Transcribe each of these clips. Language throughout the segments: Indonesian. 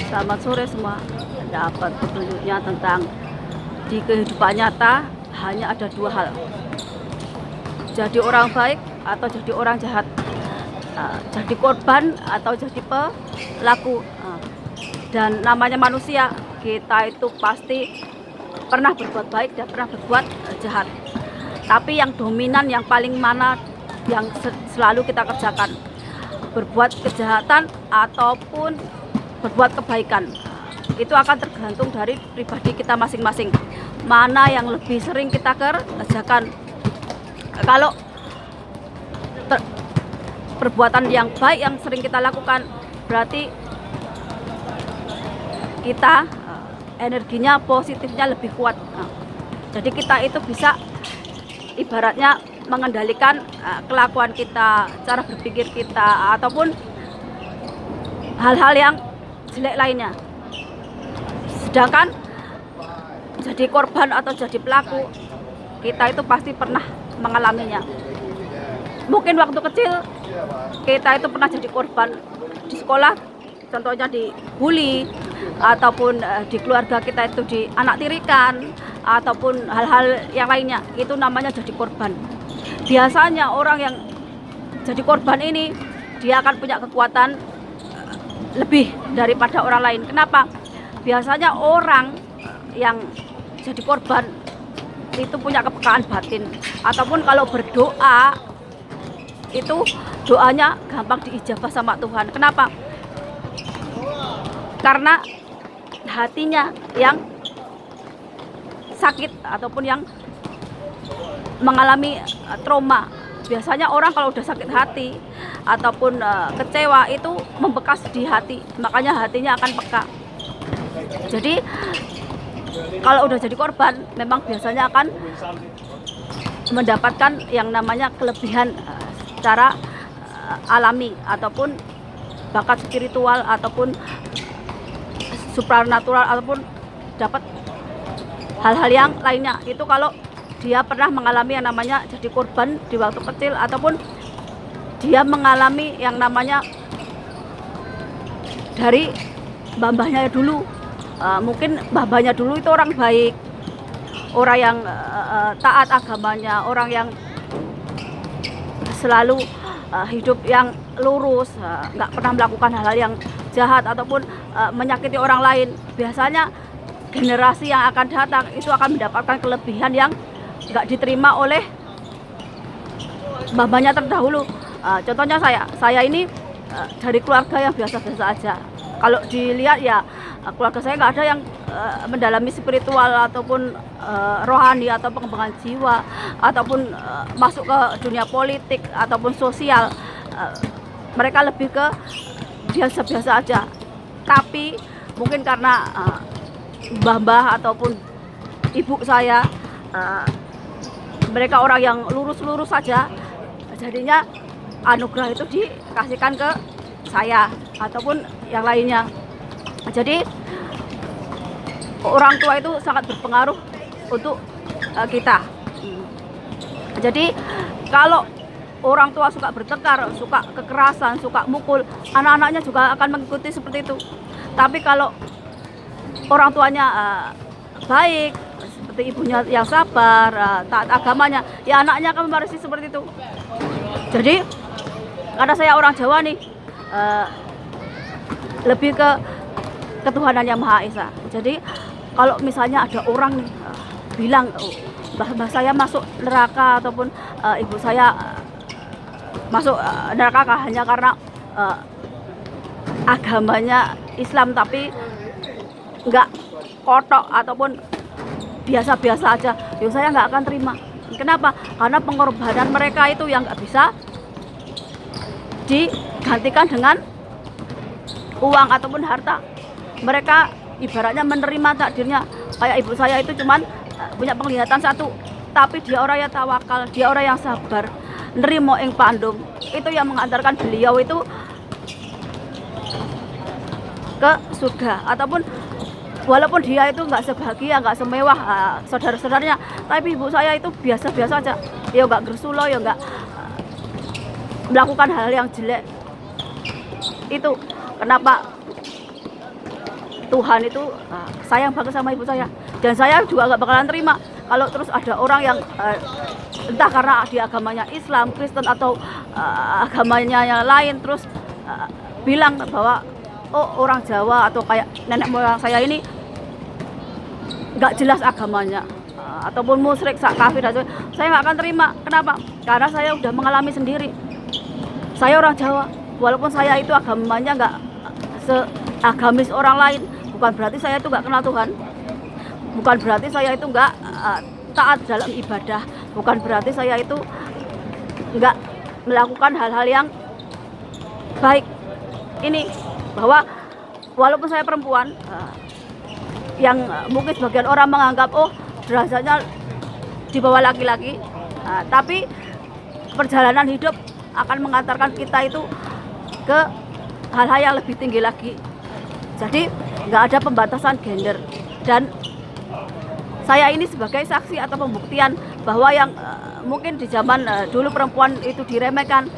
Selamat sore semua. Dapat petunjuknya tentang di kehidupan nyata hanya ada dua hal. Jadi orang baik atau jadi orang jahat. Jadi korban atau jadi pelaku. Dan namanya manusia, kita itu pasti pernah berbuat baik dan pernah berbuat jahat. Tapi yang dominan, yang paling mana yang selalu kita kerjakan, berbuat kejahatan ataupun berbuat kebaikan, itu akan tergantung dari pribadi kita masing-masing, mana yang lebih sering kita kerjakan. Kalau perbuatan yang baik yang sering kita lakukan, berarti kita energinya positifnya lebih kuat. Jadi kita itu bisa ibaratnya mengendalikan kelakuan kita, cara berpikir kita, ataupun hal-hal yang jelek lainnya. Sedangkan jadi korban atau jadi pelaku, kita itu pasti pernah mengalaminya. Mungkin waktu kecil kita itu pernah jadi korban di sekolah, contohnya dibully, ataupun di keluarga kita itu di anak tirikan, ataupun hal-hal yang lainnya, itu namanya jadi korban. Biasanya orang yang jadi korban ini dia akan punya kekuatan lebih daripada orang lain. Kenapa? Biasanya orang yang jadi korban itu punya kepekaan batin, ataupun kalau berdoa itu doanya gampang diijabah sama Tuhan. Kenapa? Karena hatinya yang sakit ataupun yang mengalami trauma. Biasanya orang kalau udah sakit hati ataupun kecewa itu membekas di hati, makanya hatinya akan peka. Jadi kalau udah jadi korban, memang biasanya akan mendapatkan yang namanya kelebihan secara alami, ataupun bakat spiritual, ataupun supranatural, ataupun dapat hal-hal yang lainnya. Itu kalau dia pernah mengalami yang namanya jadi korban di waktu kecil, ataupun dia mengalami yang namanya dari mbah-mbahnya dulu. Mungkin mbah-mbahnya dulu itu orang baik, orang yang taat agamanya, orang yang selalu hidup yang lurus, nggak pernah melakukan hal-hal yang jahat ataupun menyakiti orang lain. Biasanya generasi yang akan datang itu akan mendapatkan kelebihan yang nggak diterima oleh mbah-mbahnya terdahulu. Contohnya saya ini dari keluarga yang biasa-biasa aja. Kalau dilihat ya, keluarga saya nggak ada yang mendalami spiritual ataupun rohani atau pengembangan jiwa, ataupun masuk ke dunia politik ataupun sosial. Mereka lebih ke biasa-biasa aja. Tapi mungkin karena mbah-mbah ataupun ibu saya, mereka orang yang lurus-lurus saja, jadinya anugerah itu dikasihkan ke saya ataupun yang lainnya. Jadi orang tua itu sangat berpengaruh untuk kita. Jadi kalau orang tua suka bertengkar, suka kekerasan, suka mukul, anak-anaknya juga akan mengikuti seperti itu. Tapi kalau orang tuanya baik, seperti ibunya yang sabar, taat agamanya, ya anaknya akan mewarisi seperti itu. Jadi karena saya orang Jawa nih, lebih ke ketuhanan yang Maha Esa. Jadi kalau misalnya ada orang nih bilang mbah saya masuk neraka, ataupun ibu saya masuk neraka hanya karena agamanya Islam tapi nggak kotok ataupun biasa-biasa aja, ya saya nggak akan terima. Kenapa? Karena pengorbanan mereka itu yang nggak bisa digantikan dengan uang ataupun harta. Mereka ibaratnya menerima takdirnya. Kayak ibu saya itu cuman punya penglihatan satu, tapi dia orang yang tawakal, dia orang yang sabar, nerimo ing pandum. Itu yang mengantarkan beliau itu ke surga. Ataupun walaupun dia itu nggak sebahagia, nggak semewah saudara-saudaranya, tapi ibu saya itu biasa-biasa aja. Ya nggak gersulo, ya nggak melakukan hal yang jelek. Itu kenapa Tuhan itu sayang banget sama ibu saya, dan saya juga nggak bakalan terima kalau terus ada orang yang entah karena di agamanya Islam, Kristen atau agamanya yang lain terus bilang bahwa oh orang Jawa atau kayak nenek moyang saya ini nggak jelas agamanya, ataupun musyrik, kafir dan sebagainya. Saya nggak akan terima. Kenapa? Karena saya udah mengalami sendiri. Saya orang Jawa, walaupun saya itu agamanya nggak seagamis orang lain, bukan berarti saya itu nggak kenal Tuhan, bukan berarti saya itu nggak taat dalam ibadah, bukan berarti saya itu nggak melakukan hal-hal yang baik. Ini bahwa walaupun saya perempuan, yang mungkin sebagian orang menganggap oh derajatnya di bawah laki-laki, tapi perjalanan hidup akan mengantarkan kita itu ke hal-hal yang lebih tinggi lagi. Jadi nggak ada pembatasan gender, dan saya ini sebagai saksi atau pembuktian bahwa yang mungkin di zaman dulu perempuan itu diremehkan,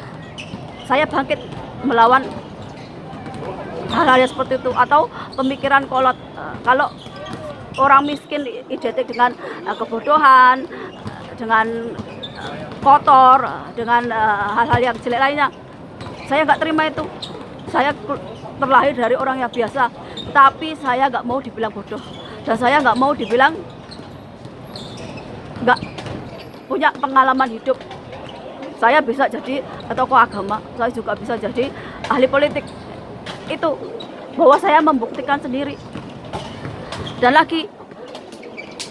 saya bangkit melawan hal-hal yang seperti itu, atau pemikiran kolot. Kalau orang miskin identik dengan kebodohan, dengan kotor, dengan hal-hal yang jelek lainnya, saya nggak terima itu. Saya terlahir dari orang yang biasa, tapi saya nggak mau dibilang bodoh, dan saya nggak mau dibilang nggak punya pengalaman hidup. Saya bisa jadi tokoh agama, saya juga bisa jadi ahli politik. Itu bahwa saya membuktikan sendiri. Dan lagi,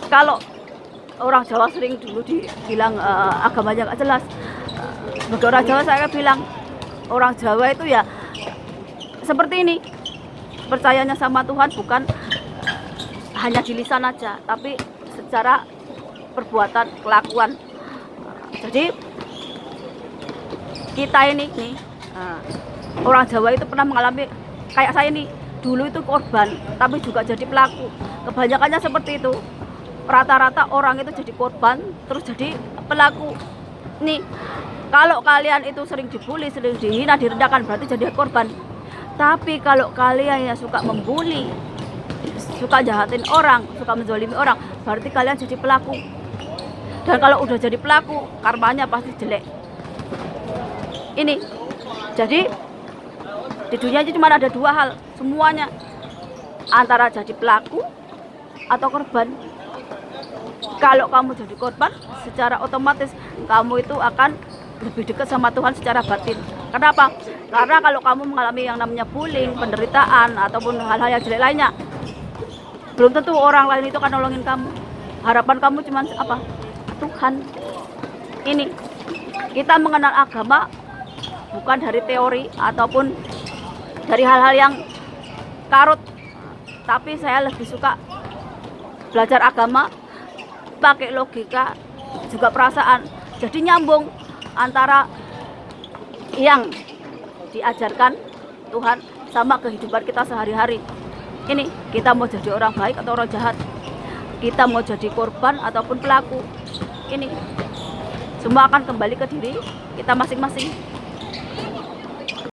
kalau orang Jawa sering dulu dibilang agamanya nggak jelas, sebagai orang Jawa saya bilang orang Jawa itu ya seperti ini, percayanya sama Tuhan bukan hanya di lisan aja, tapi secara perbuatan, kelakuan. Jadi kita ini nih, orang Jawa itu pernah mengalami kayak saya ini, dulu itu korban tapi juga jadi pelaku. Kebanyakannya seperti itu, rata-rata orang itu jadi korban terus jadi pelaku. Nih, kalau kalian itu sering dibully, sering dihina, direndahkan, berarti jadi korban. Tapi kalau kalian yang suka membuli, suka jahatin orang, suka menzalimi orang, berarti kalian jadi pelaku. Dan kalau udah jadi pelaku, karmanya pasti jelek. Ini jadi di dunia ini cuma ada dua hal semuanya, antara jadi pelaku atau korban. Kalau kamu jadi korban, secara otomatis kamu itu akan lebih dekat sama Tuhan secara batin. Kenapa? Karena kalau kamu mengalami yang namanya bullying, penderitaan, ataupun hal-hal yang jelek lainnya, belum tentu orang lain itu akan nolongin kamu. Harapan kamu cuma apa? Tuhan. Ini kita mengenal agama bukan dari teori ataupun dari hal-hal yang karut, tapi saya lebih suka belajar agama pakai logika juga perasaan, jadi nyambung antara yang diajarkan Tuhan sama kehidupan kita sehari-hari. Ini kita mau jadi orang baik atau orang jahat, kita mau jadi korban ataupun pelaku, ini semua akan kembali ke diri kita masing-masing.